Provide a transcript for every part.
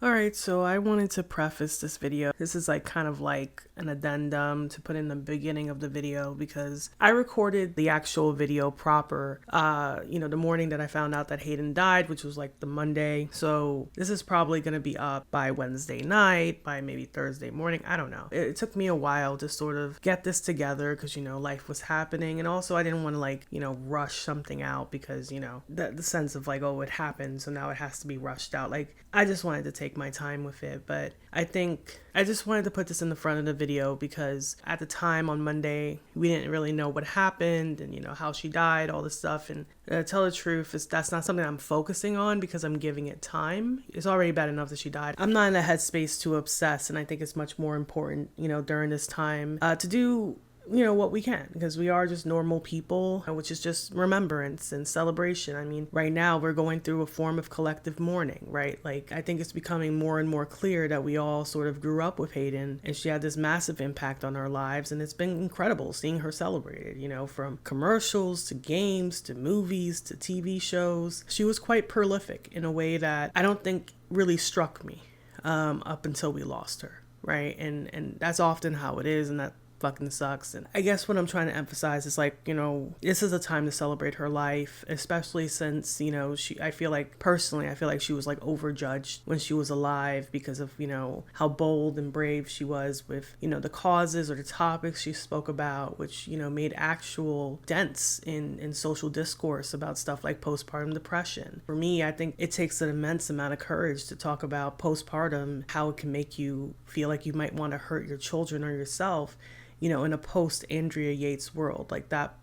Alright, so I wanted to preface this video. This is kind of like an addendum to put in the beginning of the video because I recorded the actual video proper, the morning that I found out that Hayden died, which was like the Monday. So this is probably going to be up by Wednesday night, by maybe Thursday morning. I don't know. It took me a while to sort of get this together because, life was happening. And also I didn't want to rush something out because, the sense of oh, it happened. So now it has to be rushed out. I just wanted to take my time with it, but I think I just wanted to put this in the front of the video because at the time on Monday we didn't really know what happened and how she died, all this stuff. And tell the truth, that's not something I'm focusing on because I'm giving it time. It's already bad enough that she died. I'm not in a headspace to obsess, and I think it's much more important during this time to do what we can, because we are just normal people, which is just remembrance and celebration. I mean, right now we're going through a form of collective mourning, right? I think it's becoming more and more clear that we all sort of grew up with Hayden and she had this massive impact on our lives, and it's been incredible seeing her celebrated, from commercials to games to movies to TV shows. She was quite prolific in a way that I don't think really struck me up until we lost her, right? And that's often how it is, and that fucking sucks. And I guess what I'm trying to emphasize is this is a time to celebrate her life, especially since I feel like she was overjudged when she was alive because of how bold and brave she was with the causes or the topics she spoke about, which made actual dents in social discourse about stuff like postpartum depression. For me, I think it takes an immense amount of courage to talk about postpartum, how it can make you feel like you might want to hurt your children or yourself in a post Andrea Yates world. That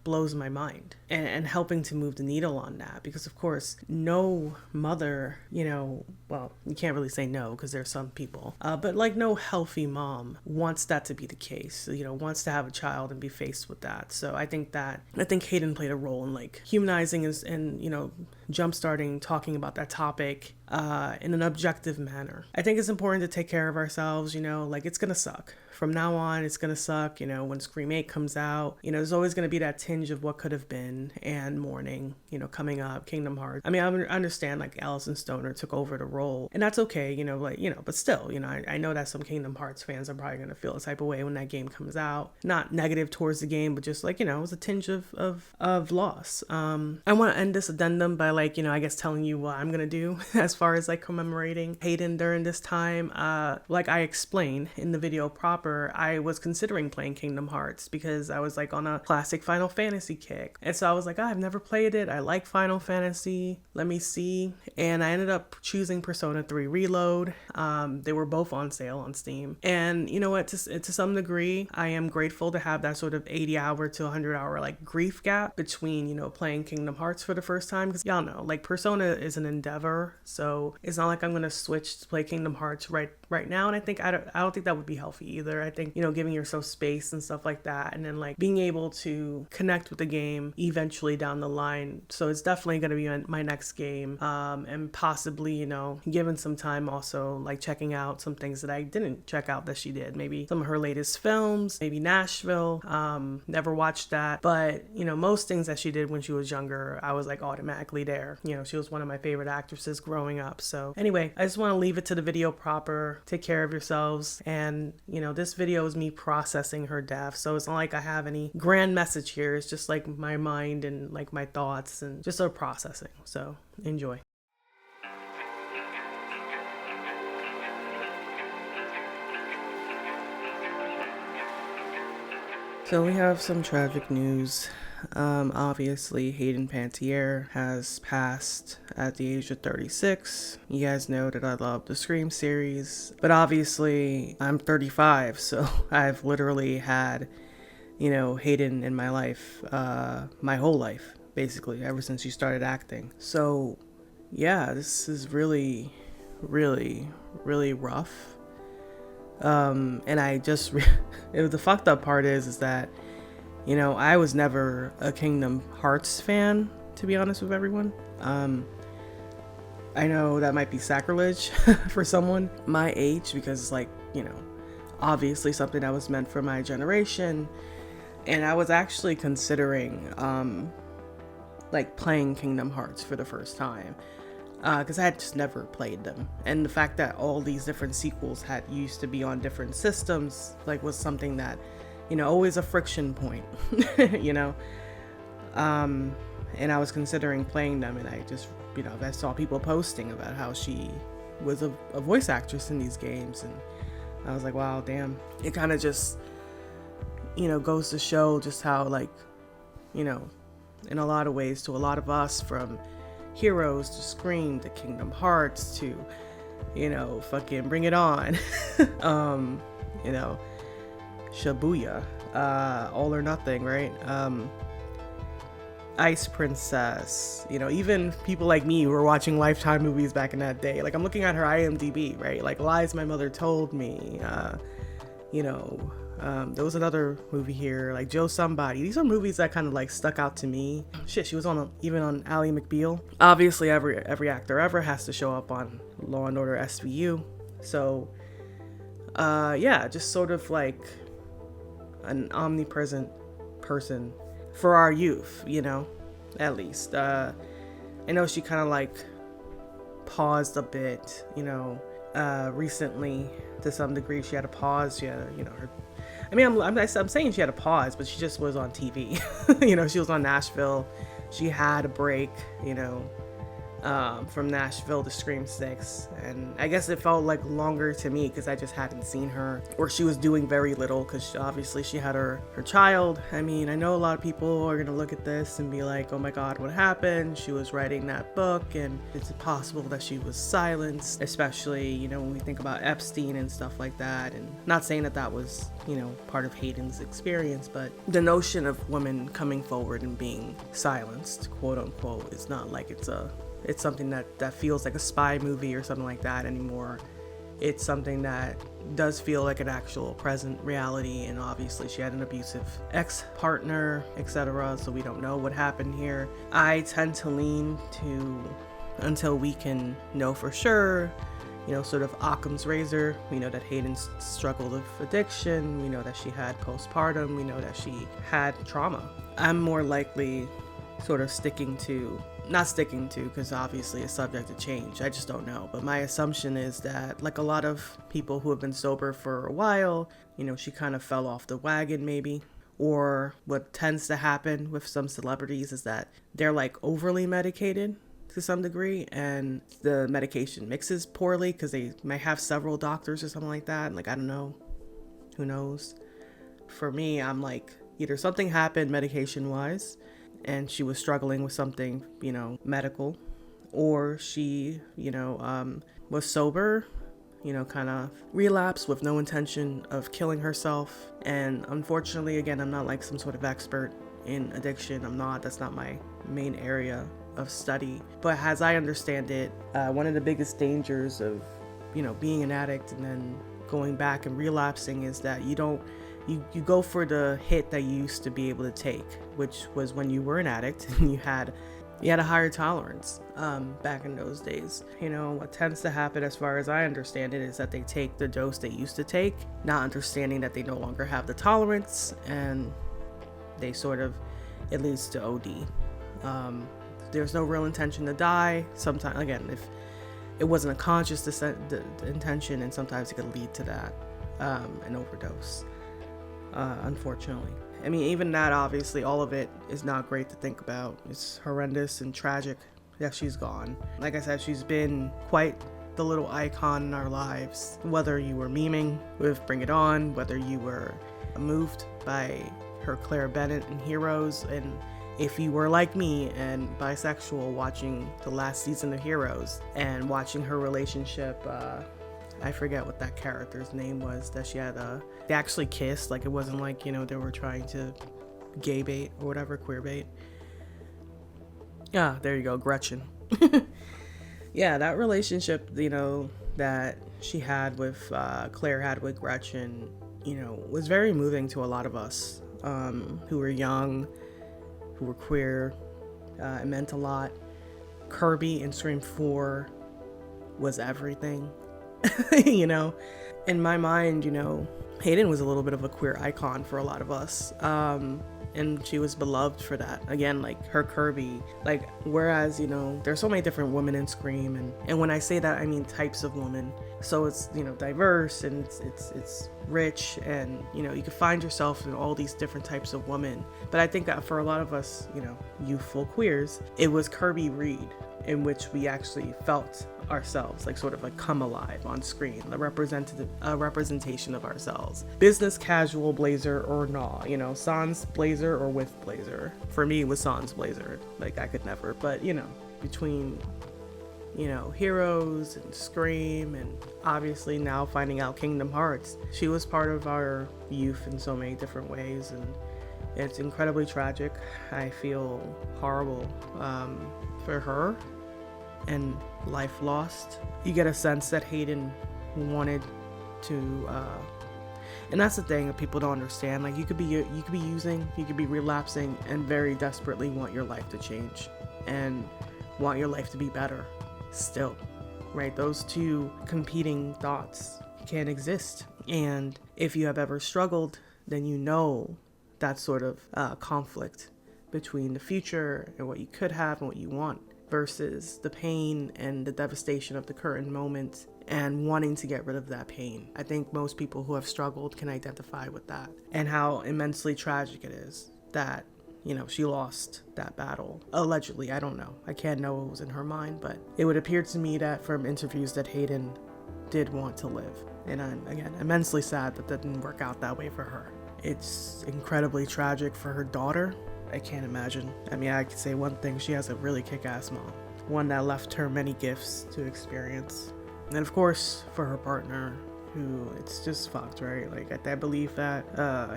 blows my mind, and helping to move the needle on that, because of course no mother, well, you can't really say no because there's some people, but no healthy mom wants that to be the case, wants to have a child and be faced with that. So I think Hayden played a role in humanizing and jump-starting talking about that topic in an objective manner. I think it's important to take care of ourselves, it's gonna suck. From now on, it's gonna suck, when Scream 8 comes out, there's always gonna be that tinge of what could have been, and mourning, coming up, Kingdom Hearts. I mean, I understand Allison Stoner took over the role, and that's okay, but still, I know that some Kingdom Hearts fans are probably gonna feel a type of way when that game comes out. Not negative towards the game, but just it was a tinge of loss. I want to end this addendum by I guess telling you what I'm gonna do as far as commemorating Hayden during this time. Like I explained in the video proper, I was considering playing Kingdom Hearts because I was on a classic Final Fantasy kick. And so I was I've never played it. I like Final Fantasy. Let me see. And I ended up choosing Persona 3 Reload. They were both on sale on Steam. And you know what? To some degree, I am grateful to have that sort of 80-hour to 100-hour grief gap between, playing Kingdom Hearts for the first time. Because y'all know, Persona is an endeavor. So it's not I'm going to switch to play Kingdom Hearts right now. And I don't think that would be healthy either. I think, giving yourself space and stuff like that, and then being able to connect with the game eventually down the line. So it's definitely going to be my next game, and possibly, given some time also checking out some things that I didn't check out that she did. Maybe some of her latest films, maybe Nashville. Never watched that, but most things that she did when she was younger, I was automatically there. She was one of my favorite actresses growing up. So anyway, I just want to leave it to the video proper. Take care of yourselves. And this video is me processing her death, so it's not I have any grand message here. It's just my mind and my thoughts and just a processing. So enjoy. So we have some tragic news. Obviously Hayden Panettiere has passed at the age of 36. You guys know that I love the Scream series, but obviously I'm 35, so I've literally had, Hayden in my life, my whole life, basically, ever since she started acting. So yeah, this is really, really, really rough. And I just, the fucked up part is that, I was never a Kingdom Hearts fan, to be honest with everyone. I know that might be sacrilege for someone my age, because obviously something that was meant for my generation. And I was actually considering, playing Kingdom Hearts for the first time. because I had just never played them. And the fact that all these different sequels had used to be on different systems, like, was something that, always a friction point, you know? And I was considering playing them, and I just, I saw people posting about how she was a voice actress in these games, and I was like, wow, damn. It kind of just, goes to show just how, like, in a lot of ways, to a lot of us, from Heroes to Scream to Kingdom Hearts to, fucking Bring It On, Shibuya, All or Nothing, right? Ice Princess, even people like me who were watching Lifetime movies back in that day. Like, I'm looking at her IMDb, right? Like, Lies My Mother Told Me, there was another movie here, like Joe Somebody. These are movies that kind of like stuck out to me. Shit, she was even on Ally McBeal. Obviously, every actor ever has to show up on Law and Order SVU. So, just sort of like an omnipresent person for our youth, at least. I know she kind of like paused a bit, recently to some degree. She had a pause. She had, I'm saying she had a pause, but she just was on TV. She was on Nashville. She had a break, from Nashville to Scream 6, and I guess it felt like longer to me because I just hadn't seen her, or she was doing very little because obviously she had her child. I mean, I know a lot of people are gonna look at this and be like, oh my god, what happened? She was writing that book, and it's possible that she was silenced, especially when we think about Epstein and stuff like that. And not saying that was part of Hayden's experience, but the notion of women coming forward and being silenced, quote unquote, is not like it's something that feels like a spy movie or something like that anymore. It's something that does feel like an actual present reality, and obviously she had an abusive ex-partner, etc., so we don't know what happened here. I tend to lean to, until we can know for sure, sort of Occam's razor. We know that Hayden struggled with addiction. We know that she had postpartum. We know that she had trauma. I'm more likely sort of not sticking to, because obviously it's subject to change. I just don't know. But my assumption is that, like a lot of people who have been sober for a while, she kind of fell off the wagon maybe. Or what tends to happen with some celebrities is that they're like overly medicated to some degree, and the medication mixes poorly because they might have several doctors or something like that. Like, I don't know. Who knows? For me, I'm like, either something happened medication-wise, and she was struggling with something, medical, or she, was sober, kind of relapsed with no intention of killing herself. And unfortunately, again, I'm not like some sort of expert in addiction. That's not my main area of study. But as I understand it, one of the biggest dangers of, being an addict and then going back and relapsing is that you go for the hit that you used to be able to take, which was when you were an addict and you had a higher tolerance back in those days. What tends to happen, as far as I understand it, is that they take the dose they used to take, not understanding that they no longer have the tolerance, and they sort of, it leads to OD. There's no real intention to die. Sometimes, again, if it wasn't a conscious intention, and sometimes it could lead to that, an overdose. Unfortunately. I mean, even that, obviously, all of it is not great to think about. It's horrendous and tragic that she's gone. Like I said, she's been quite the little icon in our lives. Whether you were memeing with Bring It On, whether you were moved by her Claire Bennett in Heroes, and if you were like me and bisexual, watching the last season of Heroes and watching her relationship, I forget what that character's name was that she had. They actually kissed. Like, it wasn't like, they were trying to gay bait or whatever, queer bait. Yeah, there you go, Gretchen. Yeah, that relationship, that she had with, Claire had with Gretchen, was very moving to a lot of us who were young, who were queer. It meant a lot. Kirby in Scream 4 was everything. In my mind, Hayden was a little bit of a queer icon for a lot of us. And and she was beloved for that. Again, like her curvy, like, whereas, you know, there's so many different women in Scream, and when I say that, I mean types of women. So it's, you know, diverse, and it's rich, and, you know, you can find yourself in all these different types of women. But I think that for a lot of us, you know, youthful queers, it was Kirby Reed in which we actually felt ourselves, like sort of like come alive on screen, a representation of ourselves. Business casual blazer or nah, you know, sans blazer or with blazer. For me, it was sans blazer. Like, I could never, but, you know, between, you know, Heroes and Scream, and obviously now finding out Kingdom Hearts, she was part of our youth in so many different ways, and it's incredibly tragic. I feel horrible for her and life lost. You get a sense that Hayden wanted to, and that's the thing that people don't understand. Like, you could be relapsing and very desperately want your life to change and want your life to be better still, right? Those two competing thoughts can't exist. And if you have ever struggled, then you know that sort of conflict between the future and what you could have and what you want versus the pain and the devastation of the current moment and wanting to get rid of that pain. I think most people who have struggled can identify with that, and how immensely tragic it is that, you know, she lost that battle. Allegedly, I don't know. I can't know what was in her mind, but it would appear to me that from interviews that Hayden did want to live. And I'm, again, immensely sad that that didn't work out that way for her. It's incredibly tragic for her daughter. I can't imagine. I mean, I could say one thing, she has a really kick-ass mom. One that left her many gifts to experience. And of course, for her partner, who, it's just fucked, right? Like, I believe that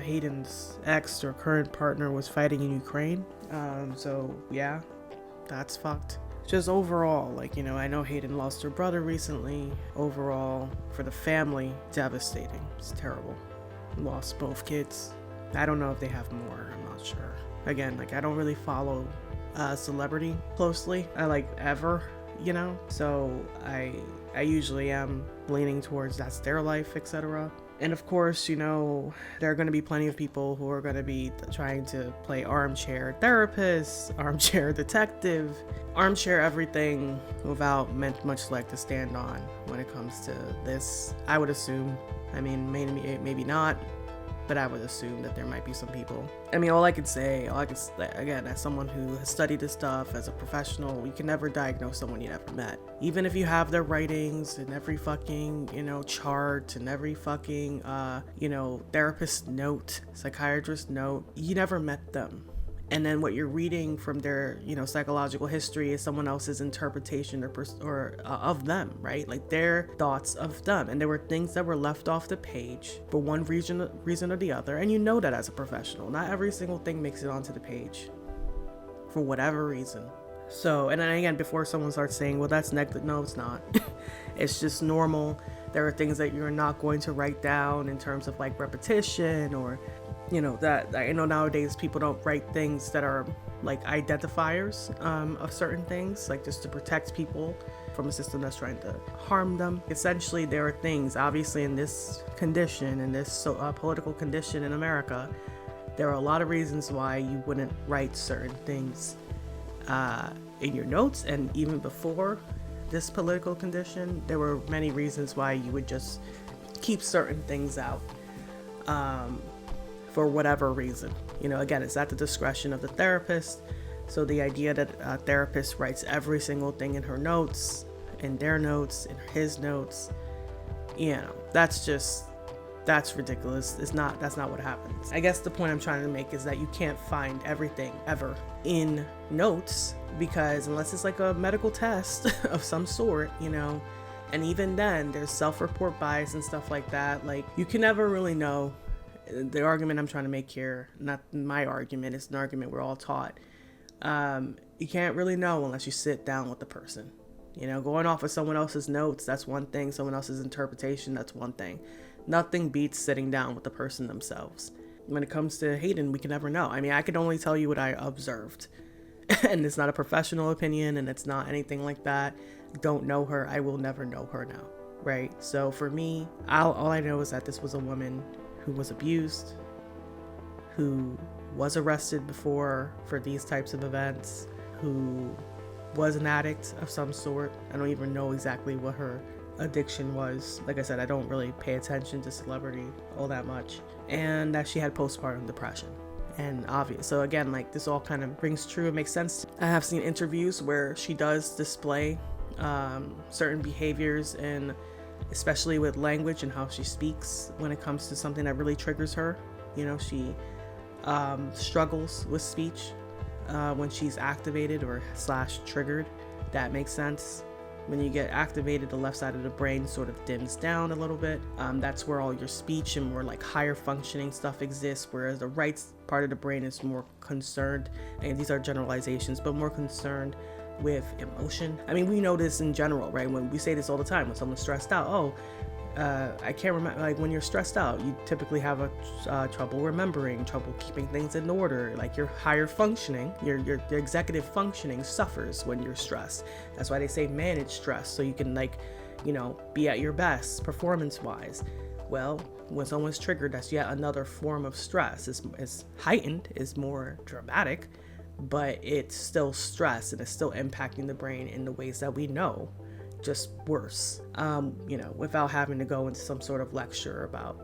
Hayden's ex or current partner was fighting in Ukraine. So yeah, that's fucked. Just overall, like, you know, I know Hayden lost her brother recently. Overall, for the family, devastating. It's terrible. Lost both kids. I don't know if they have more, I'm not sure. Again, like, I don't really follow celebrity closely, ever, you know, so I usually am leaning towards that's their life, etc. And of course, you know, there are going to be plenty of people who are going to be trying to play armchair therapist, armchair detective, armchair everything without much leg to stand on when it comes to this. I would assume, I mean, maybe not, but I would assume that there might be some people. I mean, all I can say, again, as someone who has studied this stuff as a professional, you can never diagnose someone you never met. Even if you have their writings and every fucking, you know, chart and every fucking, you know, therapist note, psychiatrist note, you never met them. And then what you're reading from their, you know, psychological history is someone else's interpretation or of them, right? Like their thoughts of them. And there were things that were left off the page for one reason or the other. And you know that as a professional, not every single thing makes it onto the page for whatever reason. So, and then again, before someone starts saying, well, that's negligent, no, it's not. It's just normal. There are things that you're not going to write down in terms of like repetition or, you know, that I know nowadays people don't write things that are like identifiers of certain things, like just to protect people from a system that's trying to harm them. Essentially, there are things, obviously, in this condition, in this political condition in America, there are a lot of reasons why you wouldn't write certain things in your notes. And even before this political condition, there were many reasons why you would just keep certain things out. For whatever reason, you know, again, it's at the discretion of the therapist. So the idea that a therapist writes every single thing in her notes, in their notes, in his notes, you know, that's ridiculous. That's not what happens. I guess the point I'm trying to make is that you can't find everything ever in notes, because unless it's like a medical test of some sort, you know, and even then there's self-report bias and stuff like that. Like, you can never really know. The argument I'm trying to make here, not my argument, it's an argument we're all taught. You can't really know unless you sit down with the person. You know, going off of someone else's notes, that's one thing. Someone else's interpretation, that's one thing. Nothing beats sitting down with the person themselves. When it comes to Hayden, we can never know. I mean, I can only tell you what I observed. And it's not a professional opinion, and it's not anything like that. Don't know her. I will never know her now, right? So for me, all I know is that this was a woman who was abused, who was arrested before for these types of events, who was an addict of some sort. I don't even know exactly what her addiction was. Like I said, I don't really pay attention to celebrity all that much. And that she had postpartum depression. And obvious. So again, like, this all kind of rings true. It makes sense. I have seen interviews where she does display certain behaviors, and especially with language and how she speaks when it comes to something that really triggers her. You know, she struggles with speech when she's activated or / triggered. That makes sense. When you get activated, the left side of the brain sort of dims down a little bit. That's where all your speech and more like higher functioning stuff exists, whereas the right part of the brain is more concerned, and these are generalizations, but more concerned with emotion. I mean, we know this in general, right? When we say this all the time, when someone's stressed out, I can't remember, like, when you're stressed out, you typically have trouble remembering, trouble keeping things in order. Like, your higher functioning, your executive functioning suffers when you're stressed. That's why they say manage stress, so you can, like, you know, be at your best performance wise. Well, when someone's triggered, that's yet another form of stress. It's heightened, it's more dramatic, but it's still stress, and it's still impacting the brain in the ways that we know, just worse, you know, without having to go into some sort of lecture about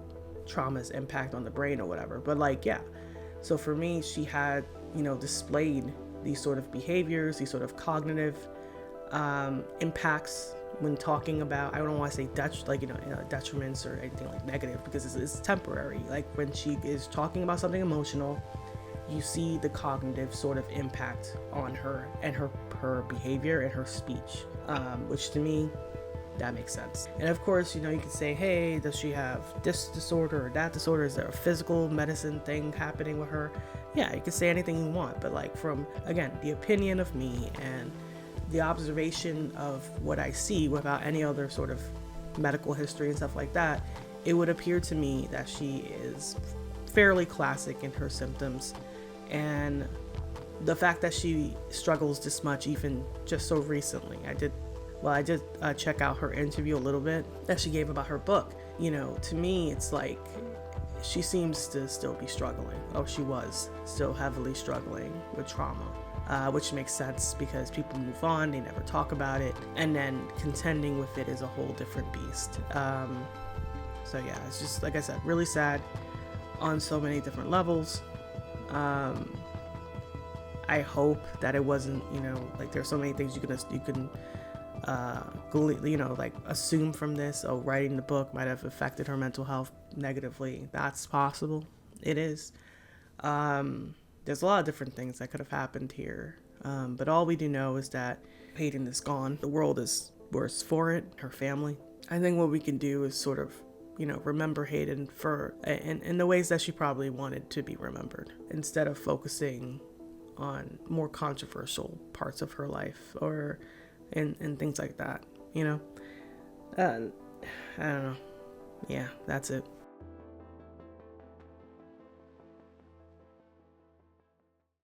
trauma's impact on the brain or whatever. But like, yeah, so for me, she had, you know, displayed these sort of behaviors, these sort of cognitive impacts when talking about, I don't want to say detriments or anything like negative, because it's temporary. Like, when she is talking about something emotional, you see the cognitive sort of impact on her and her behavior and her speech, which to me, that makes sense. And of course, you know, you could say, hey, does she have this disorder or that disorder? Is there a physical medicine thing happening with her? Yeah, you can say anything you want, but like, from, again, the opinion of me and the observation of what I see without any other sort of medical history and stuff like that, it would appear to me that she is fairly classic in her symptoms. And the fact that she struggles this much, even just so recently, I did check out her interview a little bit that she gave about her book. You know, to me, it's like, she seems to still be struggling. Oh, she was still heavily struggling with trauma, which makes sense, because people move on, they never talk about it, and then contending with it is a whole different beast. So yeah, it's just, like I said, really sad on so many different levels. I hope that it wasn't, you know, like, there's so many things you can you know, like, assume from this. Oh, writing the book might have affected her mental health negatively. That's possible. It is. There's a lot of different things that could have happened here. But all we do know is that Hayden is gone. The world is worse for it, her family. I think what we can do is sort of, you know, remember Hayden in the ways that she probably wanted to be remembered, instead of focusing on more controversial parts of her life or and things like that, you know. I don't know. Yeah, that's it.